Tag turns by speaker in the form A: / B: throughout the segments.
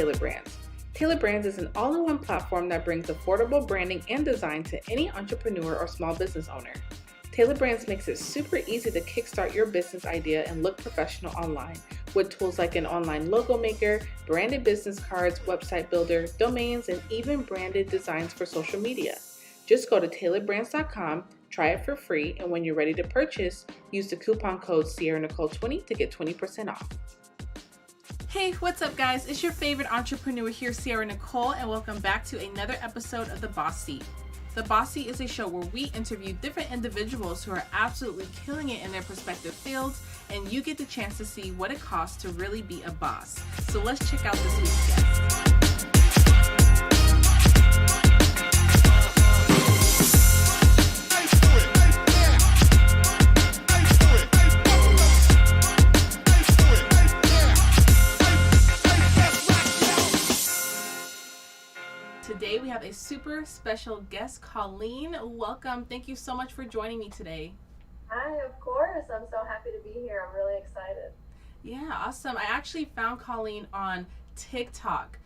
A: Taylor Brands. Taylor Brands is an all-in-one platform that brings affordable branding and design to any entrepreneur or small business owner. Taylor Brands makes it super easy to kickstart your business idea and look professional online with tools like an online logo maker, branded business cards, website builder, domains, and even branded designs for social media. Just go to taylorbrands.com, try it for free, and when you're ready to purchase, use the coupon code Sierra Nicole 20 to get 20% off. Hey, what's up guys? It's your favorite entrepreneur here, Sierra Nicole, and welcome back to another episode of The Boss Seat. The Boss Seat is a show where we interview different individuals who are absolutely killing it in their respective fields, and you get the chance to see what it costs to really be a boss. So let's check out this week's guest. Today we have a super special guest, Colleen. Welcome. Thank you so much for joining me today.
B: Hi, of course. I'm so happy to be here. I'm really excited.
A: Yeah, awesome. I actually found Colleen on TikTok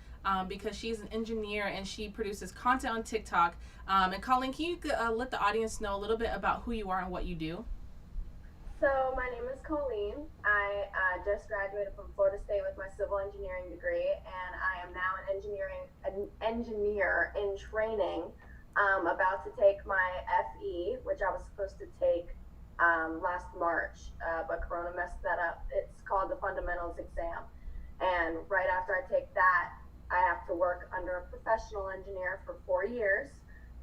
A: because she's an engineer and she produces content on TikTok. And Colleen, can you let the audience know a little bit about who you are and what you do?
B: So my name is Colleen. I just graduated from Florida State with my civil engineering degree, and I am now an engineer in training, about to take my FE, which I was supposed to take last March, but Corona messed that up. It's called the fundamentals exam. And right after I take that, I have to work under a professional engineer for 4 years,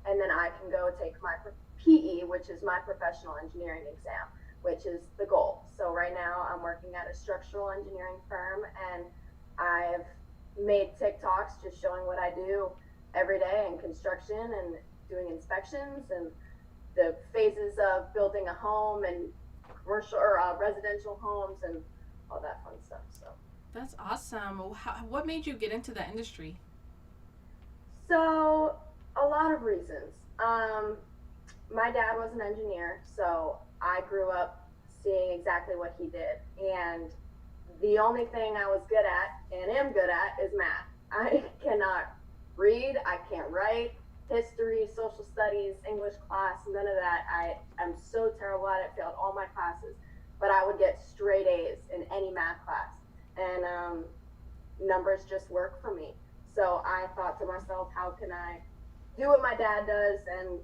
B: and then I can go take my PE, which is my professional engineering exam, which is the goal. So right now I'm working at a structural engineering firm, and I've made TikToks just showing what I do every day in construction and doing inspections and the phases of building a home and commercial or residential homes and all that fun stuff. So
A: that's awesome. What made you get into that industry?
B: So a lot of reasons. My dad was an engineer, so I grew up seeing exactly what he did. And the only thing I was good at and am good at is math. I cannot read, I can't write, history, social studies, English class, none of that. I am so terrible at it, failed all my classes, but I would get straight A's in any math class. And numbers just work for me. So I thought to myself, how can I do what my dad does and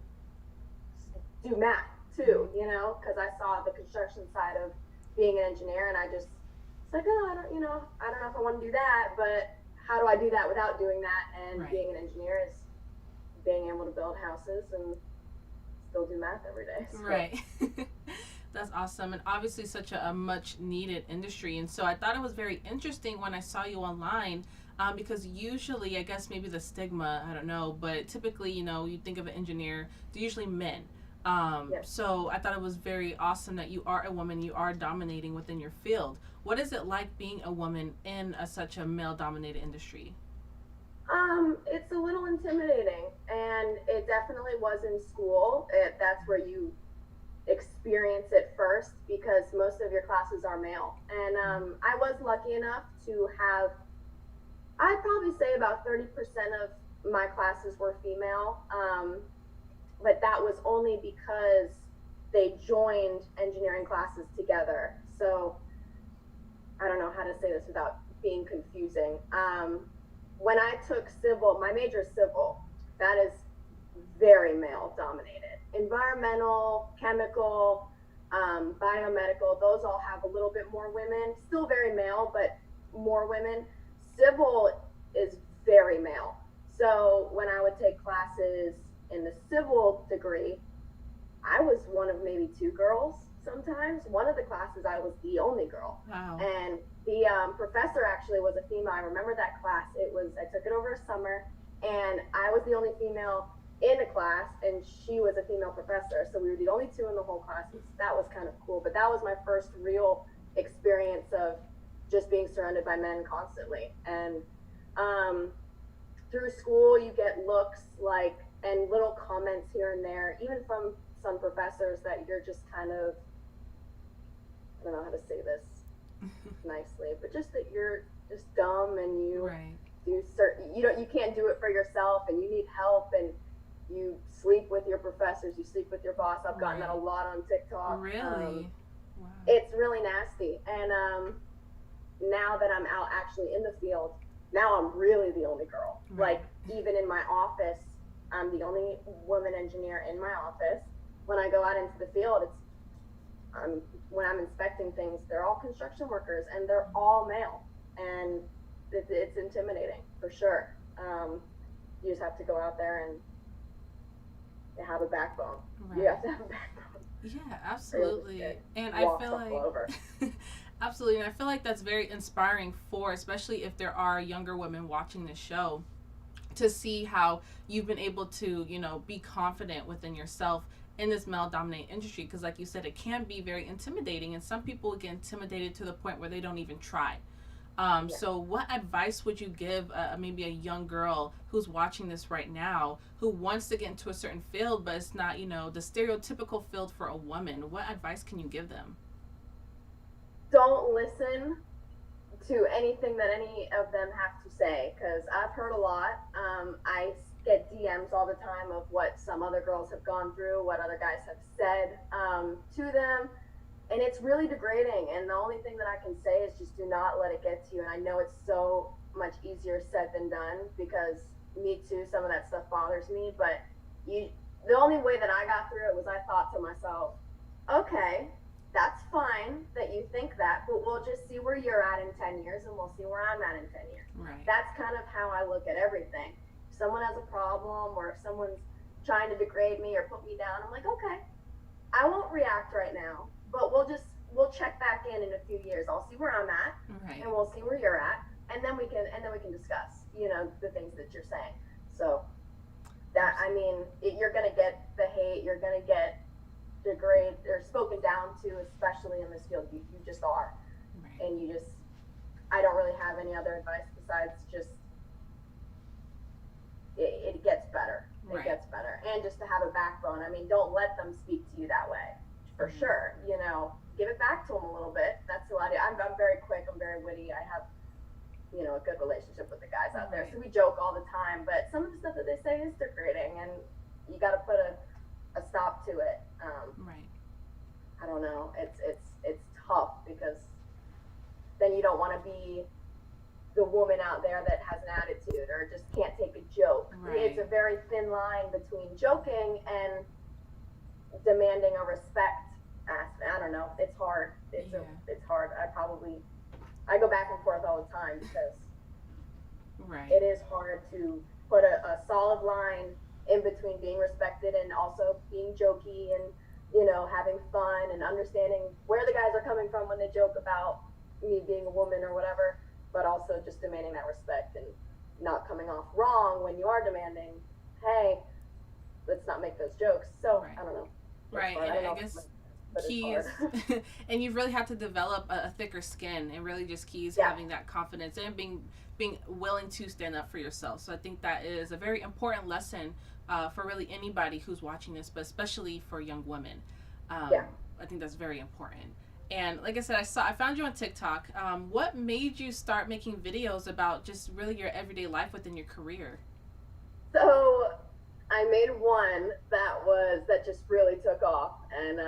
B: do math too, you know, because I saw the construction side of being an engineer, and I just, it's like, oh, I don't know if I want to do that, but how do I do that without doing that? And
A: Right.
B: Being an engineer is being able to build houses and still do math every day. So.
A: Right. That's awesome, and obviously such a much needed industry. And so I thought it was very interesting when I saw you online, because usually, I guess maybe the stigma, I don't know, but typically, you know, you think of an engineer, they're usually men.
B: Yes.
A: So I thought it was very awesome that you are a woman, you are dominating within your field. What is it like being a woman in such a male-dominated industry?
B: It's a little intimidating, and it definitely was in school. That's where you experience it first, because most of your classes are male. And I was lucky enough to have, I'd probably say about 30% of my classes were female. But that was only because they joined engineering classes together. So I don't know how to say this without being confusing. When I took civil, my major is civil, that is very male dominated. Environmental, chemical, biomedical, those all have a little bit more women, still very male, but more women. Civil is very male. So when I would take classes in the civil degree, I was one of maybe 2 girls sometimes. One of the classes I was the only girl.
A: Wow.
B: And the professor actually was a female. I remember that class. I took it over a summer, and I was the only female in a class, and she was a female professor. So we were the only 2 in the whole class. That was kind of cool. But that was my first real experience of just being surrounded by men constantly. And through school, you get looks like, and little comments here and there, even from some professors, that you're just kind of, don't know how to say this nicely, but just that you're just dumb and you
A: Right.
B: do certain, you can't do it for yourself, and you need help, and you sleep with your professors, you sleep with your boss. I've gotten that a lot on TikTok.
A: Really?
B: Wow. It's really nasty. And now that I'm out actually in the field, now I'm really the only girl. Right. Like, even in my office, I'm the only woman engineer in my office. When I go out into the field, when I'm inspecting things, they're all construction workers, and they're all male, and it's intimidating for sure. You just have to go out there and have a backbone. Right. You have to have a backbone.
A: Yeah, absolutely. And I feel like absolutely, and I feel like that's very inspiring for, especially if there are younger women watching this show, to see how you've been able to, be confident within yourself in this male-dominated industry, because like you said, it can be very intimidating, and some people get intimidated to the point where they don't even try. So what advice would you give maybe a young girl who's watching this right now, who wants to get into a certain field, but it's not, the stereotypical field for a woman? What advice can you give them?
B: Don't listen to anything that any of them have to say, because I've heard a lot. I get DMs all the time of what some other girls have gone through, what other guys have said to them. And it's really degrading. And the only thing that I can say is just do not let it get to you. And I know it's so much easier said than done, because me too, some of that stuff bothers me. But the only way that I got through it was I thought to myself, okay, that's fine that you think that, but we'll just see where you're at in 10 years, and we'll see where I'm at in 10 years.
A: Right.
B: That's kind of how I look at everything. If someone has a problem, or if someone's trying to degrade me or put me down, I'm like, okay, I won't react right now, but we'll check back in a few years. I'll see where I'm at,
A: right,
B: and we'll see where you're at, and then we can discuss, the things that you're saying. So that, I mean, you're gonna get the hate, you're gonna get degraded or spoken down to, especially in this field. You just are. Right. And I don't really have any other advice besides just it gets better. It
A: right.
B: gets better. And just to have a backbone. I mean, don't let them speak to you that way, for sure. Give it back to them a little bit. That's a lot. I'm very quick, I'm very witty. I have a good relationship with the guys out there, so we joke all the time, but some of the stuff that they say is degrading, and you got to put a stop to it.
A: Right.
B: I don't know. It's tough, because then you don't want to be the woman out there that has an attitude or just can't take a joke.
A: Right.
B: It's a very thin line between joking and demanding a respect. I don't know. It's hard. It's hard. I go back and forth all the time, because
A: right.
B: it is hard to put a solid line in between being respected and also being jokey and having fun and understanding where the guys are coming from when they joke about me being a woman or whatever, but also just demanding that respect and not coming off wrong when you are demanding, hey, let's not make those jokes. So right. I don't know.
A: Right. And I guess keys and you really have to develop a thicker skin, and really just keys having that confidence and being willing to stand up for yourself. So I think that is a very important lesson for really anybody who's watching this, but especially for young women. I think that's very important. And like I said, I found you on TikTok. What made you start making videos about just really your everyday life within your career?
B: So I made one that just really took off, and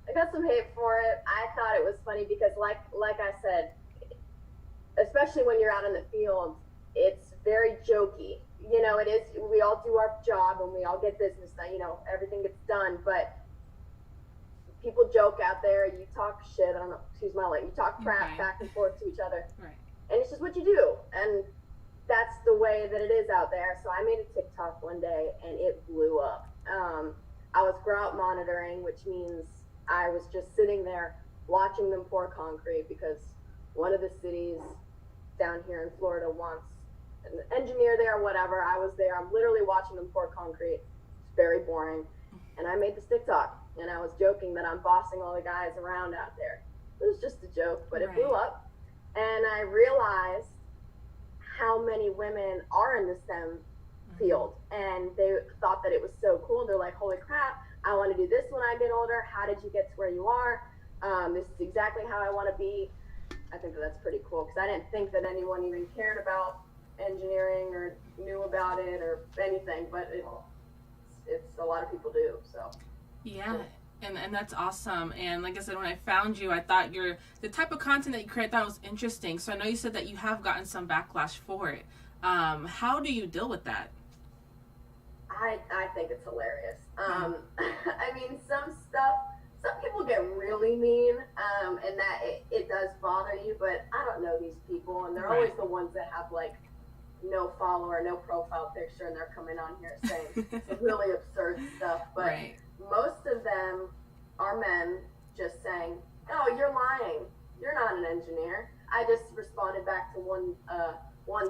B: I got some hate for it. I thought it was funny because, like I said, especially when you're out in the field, it's very jokey. It is. We all do our job, and we all get business done. Everything gets done, but people joke out there. You talk shit. I don't know. Excuse my language. You talk crap back and forth to each other,
A: right?
B: And it's just what you do, and that's the way that it is out there. So I made a TikTok one day, and it blew up. I was grout monitoring, which means I was just sitting there watching them pour concrete, because one of the cities down here in Florida wants an engineer there, whatever. I was there. I'm literally watching them pour concrete. It's very boring. And I made this TikTok, and I was joking that I'm bossing all the guys around out there. It was just a joke, but it blew up. And I realized how many women are in the STEM field, and they thought that it was so cool. They're like, holy crap, I want to do this when I get older. How did you get to where you are? This is exactly how I want to be. I think that's pretty cool, because I didn't think that anyone even cared about engineering or knew about it or anything, but it's a lot of people do. So
C: yeah. And that's awesome. And like I said, when I found you, I thought the type of content that you create, I thought was interesting. So I know you said that you have gotten some backlash for it. How do you deal with that?
B: I think it's hilarious. I mean, some people get really mean, and that it does bother you, but I don't know these people, and they're always the ones that have like no follower, no profile picture, and they're coming on here saying some really absurd stuff. But most of them are men just saying, "Oh, you're lying. You're not an engineer." I just responded back to one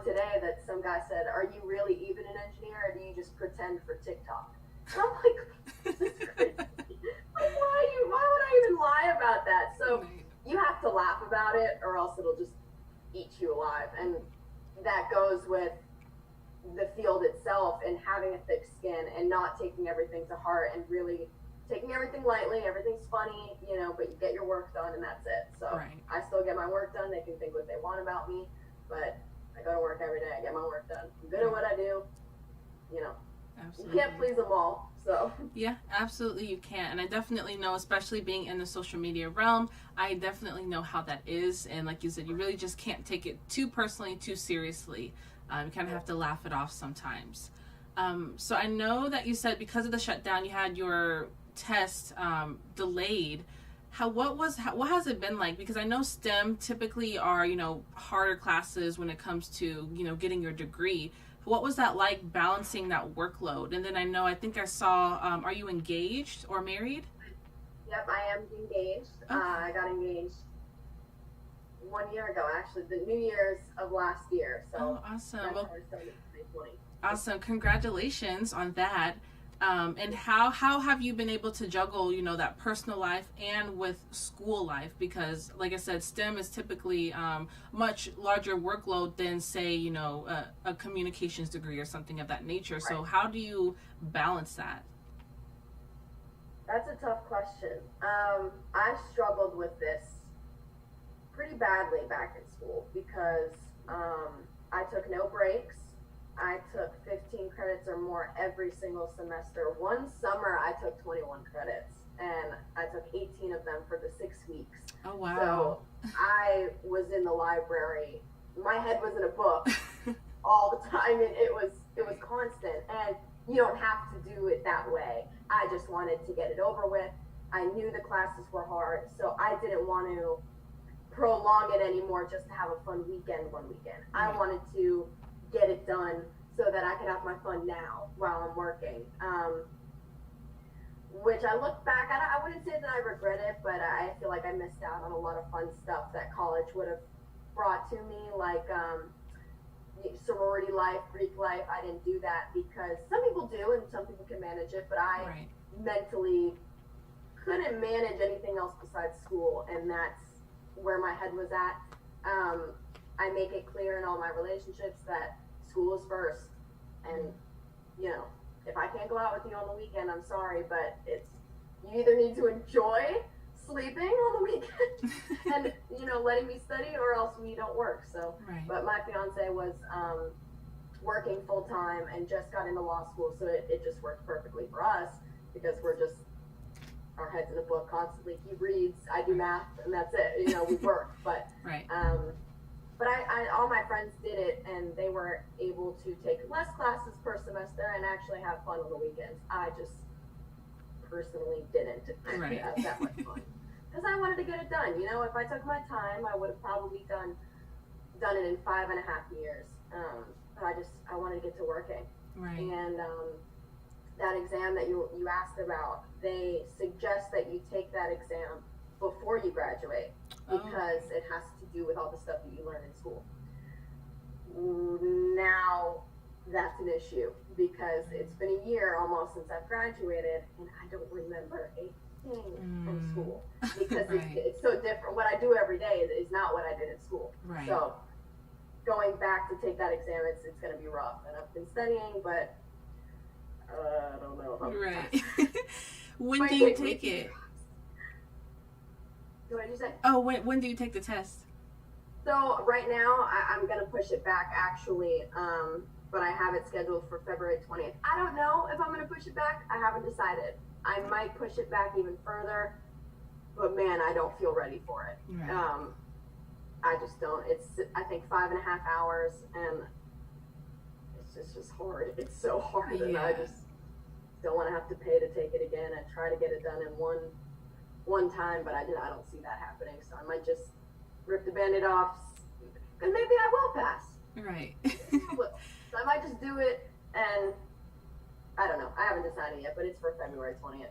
B: today that some guy said, "Are you really even an engineer, or do you just pretend for TikTok?" And I'm like, this is crazy. Like, why would I even lie about that? So you have to laugh about it, or else it'll just eat you alive. And that goes with the field itself and having a thick skin and not taking everything to heart and really taking everything lightly. Everything's funny, but you get your work done and that's it. So I still get my work done. They can think what they want about me, but I go to work every day. I get my work done. I'm good at what I do. Absolutely. You can't please them all. So
C: yeah, absolutely you can't. And I definitely know, especially being in the social media realm, I definitely know how that is. And like you said, you really just can't take it too personally, too seriously. You kind of have to laugh it off sometimes. So I know that you said because of the shutdown, you had your test delayed. What has it been like? Because I know STEM typically are, harder classes when it comes to, getting your degree. What was that like, balancing that workload? And then I think I saw, are you engaged or married?
B: Yep, I am engaged. Okay. I got engaged 1 year ago, actually, the New Year's of last year. So
C: awesome.
B: That's how I started 2020.
C: Awesome. Congratulations on that. And how have you been able to juggle, that personal life and with school life? Because like I said, STEM is typically much larger workload than, say, a communications degree or something of that nature. Right. So how do you balance that?
B: That's a tough question. I struggled with this pretty badly back in school because I took no breaks. I took 15 credits or more every single semester. One summer, I took 21 credits, and I took 18 of them for the 6 weeks.
C: Oh, wow.
B: So I was in the library. My head was in a book all the time, and it was constant. And you don't have to do it that way. I just wanted to get it over with. I knew the classes were hard, so I didn't want to prolong it anymore just to have a fun weekend one weekend. I wanted to get it done so that I could have my fun now while I'm working. Which I look back at, I wouldn't say that I regret it, but I feel like I missed out on a lot of fun stuff that college would have brought to me, like sorority life, Greek life. I didn't do that because some people do and some people can manage it, but I mentally couldn't manage anything else besides school, and that's where my head was at. I make it clear in all my relationships that school is first, and if I can't go out with you on the weekend, I'm sorry, but you either need to enjoy sleeping on the weekend and letting me study, or else we don't work. So but my fiance was working full time and just got into law school, so it just worked perfectly for us because we're just our heads in a book constantly. He reads, I do math, and that's it. We work, but but I all my friends did it, and they were able to take less classes per semester and actually have fun on the weekends. I just personally didn't have that much fun because I wanted to get it done. If I took my time, I would have probably done it in 5.5 years. But I wanted to get to working. And that exam that you asked about, they suggest that you take that exam before you graduate because it has to do with all the stuff that you learn in school. Now that's an issue because it's been a year almost since I've graduated and I don't remember a thing from school because it's so different. What I do every day is not what I did in school. So going back to take that exam, it's going to be rough, and I've been studying, but I don't know if I'm
C: When do you take it?
B: What did you say?
C: Oh, when do you take the test?
B: So right now, I'm gonna push it back actually, but I have it scheduled for February 20th. I don't know if I'm gonna push it back. I haven't decided. I might push it back even further, but man, I don't feel ready for it.
C: Right.
B: I just don't. It's, I think, 5.5 hours, and it's just hard. It's so hard, and I just don't want to have to pay to take it again. I try to get it done in one time, but I don't see that happening. So I might just rip the Band-Aid off, and maybe I will pass.
C: Right.
B: So I might just do it, and I don't know. I haven't decided yet, but it's for February 20th.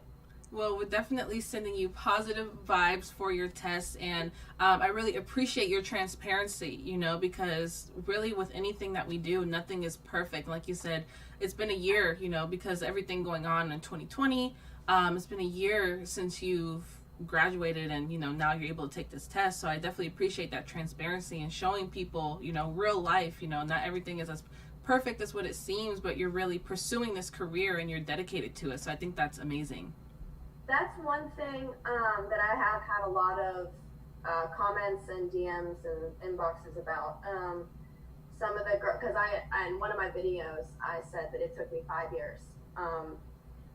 C: Well, we're definitely sending you positive vibes for your test, and I really appreciate your transparency, you know, because really with anything that we do, nothing is perfect. Like you said, it's been a year, you know, because everything going on in 2020, it's been a year since you've graduated, and, you know, now you're able to take this test. So I definitely appreciate that transparency and showing people, you know, real life, you know, not everything is as perfect as what it seems, but you're really pursuing this career and you're dedicated to it. So I think that's amazing.
B: That's one thing that I have had a lot of comments and DMs and inboxes about. Some of the girls, because in one of my videos, I said that it took me 5 years,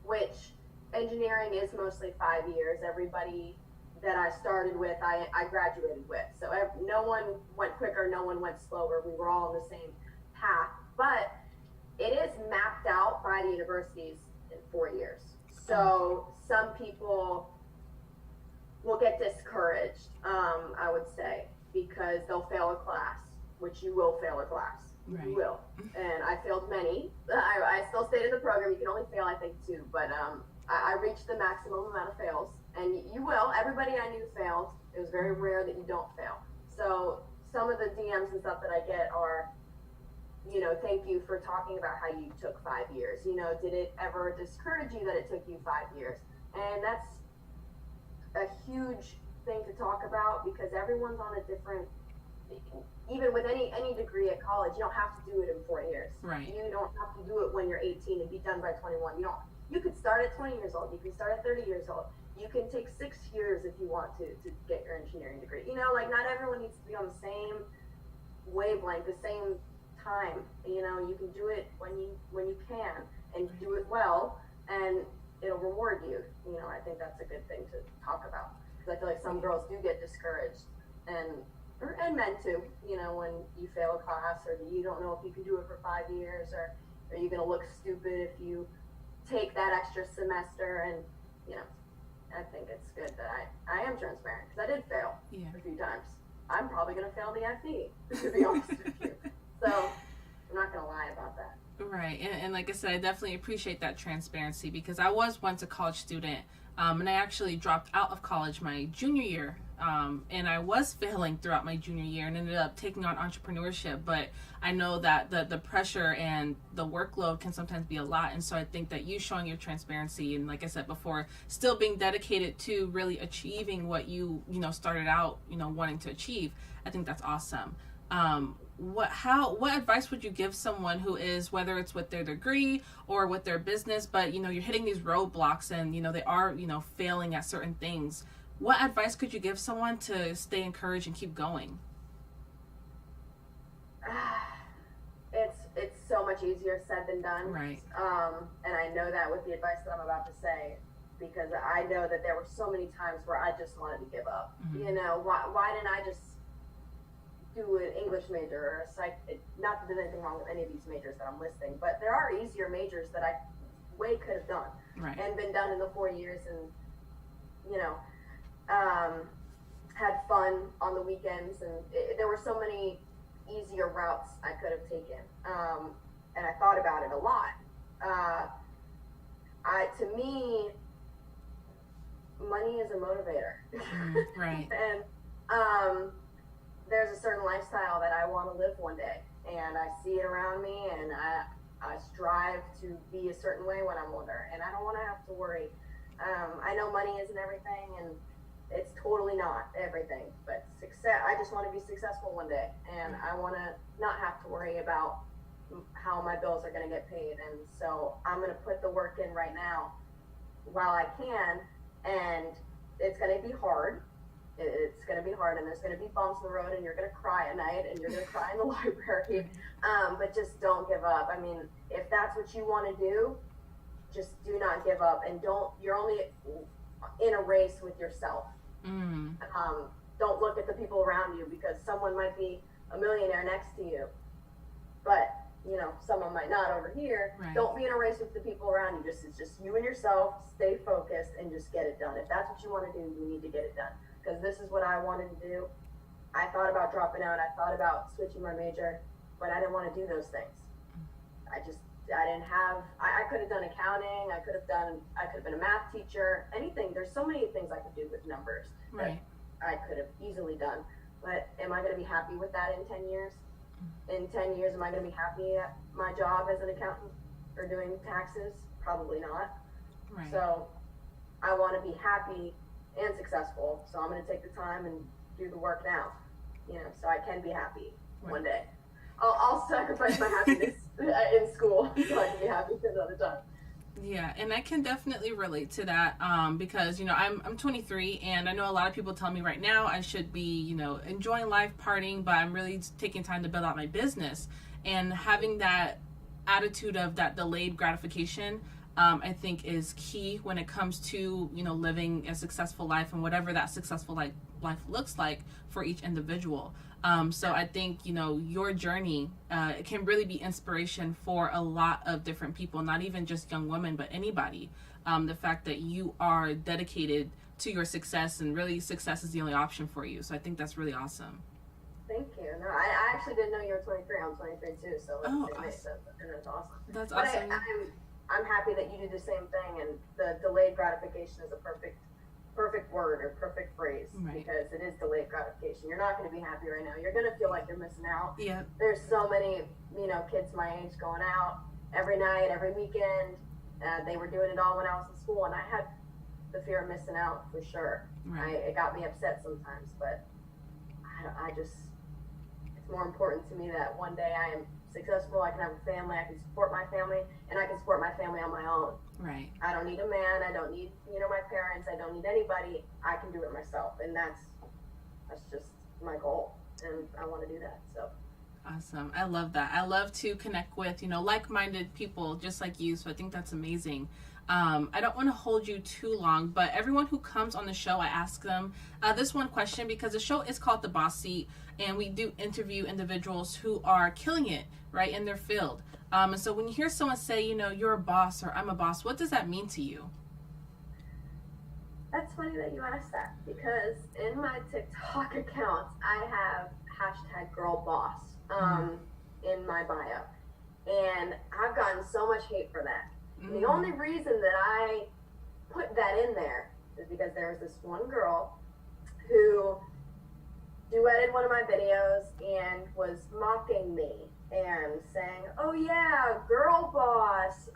B: which engineering is mostly 5 years. Everybody that I started with, I graduated with. So no one went quicker, no one went slower. We were all on the same path. But it is mapped out by the universities in 4 years. So some people will get discouraged, I would say, because they'll fail a class, which you will fail a class.
C: Right.
B: You will. And I failed many. I still stayed in the program. You can only fail, I think, 2. But I reached the maximum amount of fails. And you will. Everybody I knew failed. It was very rare that you don't fail. So some of the DMs and stuff that I get are, you know, thank you for talking about how you took 5 years. You know, did it ever discourage you that it took you 5 years? And that's a huge thing to talk about, because everyone's on a different, even with any degree at college, you don't have to do it in 4 years.
C: Right.
B: You don't have to do it when you're 18 and be done by 21. You could start at 20 years old. You can start at 30 years old. You can take 6 years if you want to get your engineering degree. You know, like, not everyone needs to be on the same wavelength, the same time. You know, you can do it when you can, and do it well, and it'll reward you. You know, I think that's a good thing to talk about, because I feel like some girls do get discouraged, and men too, you know, when you fail a class, or you don't know if you can do it for 5 years, or are you going to look stupid if you take that extra semester. And, you know, I think it's good that I am transparent, because I did fail a few times. I'm probably going to fail the FE, to be honest with you. So I'm not going to lie about that.
C: Right. And like I said, I definitely appreciate that transparency, because I was once a college student, and I actually dropped out of college my junior year. And I was failing throughout my junior year and ended up taking on entrepreneurship. But I know that the pressure and the workload can sometimes be a lot. And so I think that you showing your transparency, and like I said before, still being dedicated to really achieving what you started out, wanting to achieve, I think that's awesome. What advice would you give someone who is, whether it's with their degree or with their business, but you're hitting these roadblocks and they are failing at certain things? What advice could you give someone to stay encouraged and keep going?
B: It's so much easier said than done.
C: Right.
B: And I know that with the advice that I'm about to say, because I know that there were so many times where I just wanted to give up.
C: Mm-hmm.
B: Why didn't I just do an English major or a psych? Not that there's anything wrong with any of these majors that I'm listing, but there are easier majors that I way could have done.
C: Right.
B: And been done in the 4 years, and had fun on the weekends, and there were so many easier routes I could have taken, and I thought about it a lot. To me, money is a motivator.
C: Right.
B: And there's a certain lifestyle that I want to live one day, and I see it around me, and I strive to be a certain way when I'm older, and I don't want to have to worry. I know money isn't everything, and it's totally not everything, but I just want to be successful one day, and I want to not have to worry about how my bills are going to get paid. And so I'm going to put the work in right now while I can, and it's going to be hard. It's going to be hard, and there's going to be bumps in the road, and you're going to cry at night, and you're going to cry in the library. But just don't give up. I mean, if that's what you want to do, just do not give up, and you're only in a race with yourself. Don't look at the people around you, because someone might be a millionaire next to you, but you know, someone might not over here.
C: Right.
B: Don't be in a race with the people around you. It's just you and yourself. Stay focused and just get it done. If that's what you want to do, you need to get it done. Because this is what I wanted to do. I thought about dropping out. I thought about switching my major, but I didn't want to do those things. I didn't have, I could have done accounting. I could have been a math teacher, anything. There's so many things I could do with numbers that I could have easily done. But am I going to be happy with that in 10 years? In 10 years, am I going to be happy at my job as an accountant or doing taxes? Probably not.
C: Right.
B: So I want to be happy and successful. So I'm going to take the time and do the work now, you know, so I can be happy one day. I'll sacrifice my happiness in school so I can be happy another time.
C: Yeah, and I can definitely relate to that because, you know, I'm 23, and I know a lot of people tell me right now I should be, you know, enjoying life, partying, but I'm really taking time to build out my business. And having that attitude of that delayed gratification, I think is key when it comes to, you know, living a successful life and whatever that successful life looks like for each individual. So I think, you know, your journey it can really be inspiration for a lot of different people, not even just young women, but anybody. The fact that you are dedicated to your success, and really success is the only option for you. So I think that's really awesome.
B: Thank you. No, I actually didn't know you were 23. I'm 23 too, so that's awesome.
C: That's
B: but
C: awesome.
B: I'm happy that you do the same thing, and the delayed gratification is a perfect word or perfect phrase, because it is delayed gratification. You're not going to be happy right now. You're going to feel like you're missing out.
C: Yeah.
B: There's so many, you know, kids my age going out every night, every weekend. They were doing it all when I was in school, and I had the fear of missing out for sure. It got me upset sometimes, but it's more important to me that one day I am successful, I can have a family, I can support my family, and I can support my family on my own.
C: Right.
B: I don't need a man, I don't need, you know, my parents, I don't need anybody. I can do it myself, and that's just my goal, and I want to do that. So
C: awesome. I love that. I love to connect with, you know, like-minded people just like you, so I think that's amazing. I don't want to hold you too long, but everyone who comes on the show, I ask them this one question, because the show is called The Boss Seat, and we do interview individuals who are killing it, right, in their field. And so when you hear someone say, you know, you're a boss, or I'm a boss, what does that mean to you?
B: That's funny that you asked that, because in my TikTok account, I have #girlboss in my bio, and I've gotten so much hate for that. The only reason that I put that in there is because there was this one girl who duetted one of my videos and was mocking me and saying, "Oh yeah, girl boss.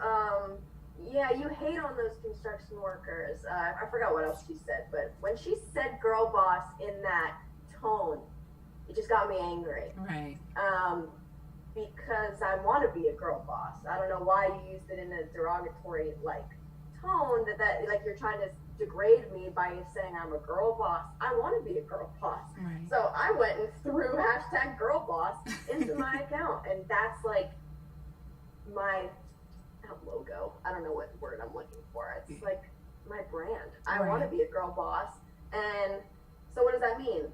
B: Yeah, you hate on those construction workers." I forgot what else she said, but when she said girl boss in that tone, it just got me angry.
C: Right.
B: Because I want to be a girl boss. I don't know why you used it in a derogatory like tone, that like you're trying to degrade me by saying I'm a girl boss. I want to be a girl boss.
C: Right.
B: So I went and threw #girlboss into my account, and that's like my logo. I don't know what word I'm looking for. It's like my brand. I want to be a girl boss. And so what does that mean?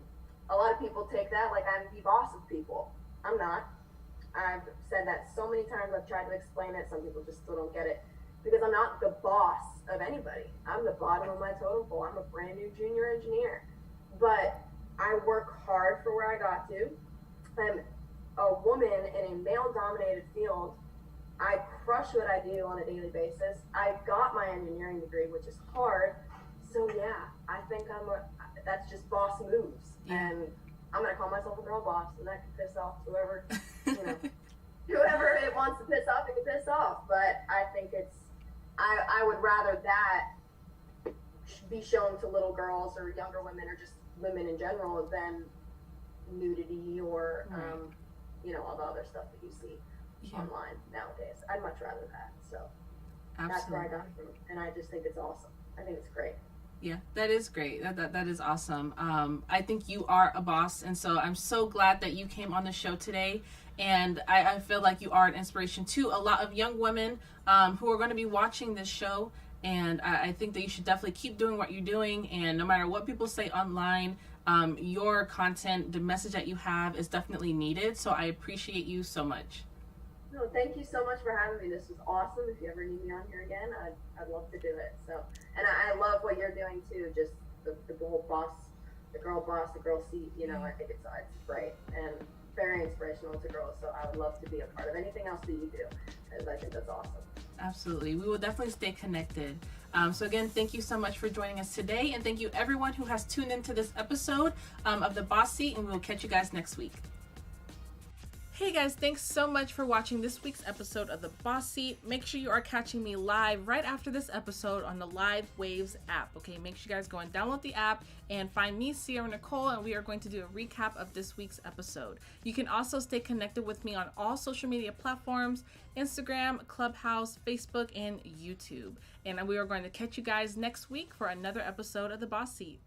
B: A lot of people take that like I'm the boss of people. I'm not. I've said that so many times. I've tried to explain it. Some people just still don't get it, because I'm not the boss of anybody. I'm the bottom of my totem pole. I'm a brand new junior engineer, but I work hard for where I got to. I'm a woman in a male-dominated field. I crush what I do on a daily basis. I got my engineering degree, which is hard. So yeah, I think that's just boss moves.
C: Yeah.
B: And I'm gonna call myself a girl boss, and that can piss off whoever, you know, whoever it wants to piss off, it can piss off. But I think I would rather that be shown to little girls or younger women, or just women in general, than nudity or, you know, all the other stuff that you see online nowadays. I'd much rather that. So that's where I got it from, and I just think it's awesome. I think it's great.
C: Yeah, that is great. That is awesome. I think you are a boss, and so I'm so glad that you came on the show today. And I feel like you are an inspiration to a lot of young women who are going to be watching this show. And I think that you should definitely keep doing what you're doing. And no matter what people say online, your content, the message that you have, is definitely needed. So I appreciate you so much.
B: No, thank you so much for having me. This was awesome. If you ever need me on here again, I'd love to do it. So, and I love what you're doing too. Just the whole boss, the girl seat. You know, I think it's great and very inspirational to girls. So I would love to be a part of anything else that you do, because I think that's awesome.
C: Absolutely. We will definitely stay connected. So again, thank you so much for joining us today, and thank you everyone who has tuned into this episode of The Boss Seat, and we will catch you guys next week. Hey guys, thanks so much for watching this week's episode of The Boss Seat. Make sure you are catching me live right after this episode on the Live Waves app. Okay, make sure you guys go and download the app and find me, Sierra Nicole, and we are going to do a recap of this week's episode. You can also stay connected with me on all social media platforms: Instagram, Clubhouse, Facebook, and YouTube. And we are going to catch you guys next week for another episode of The Boss Seat.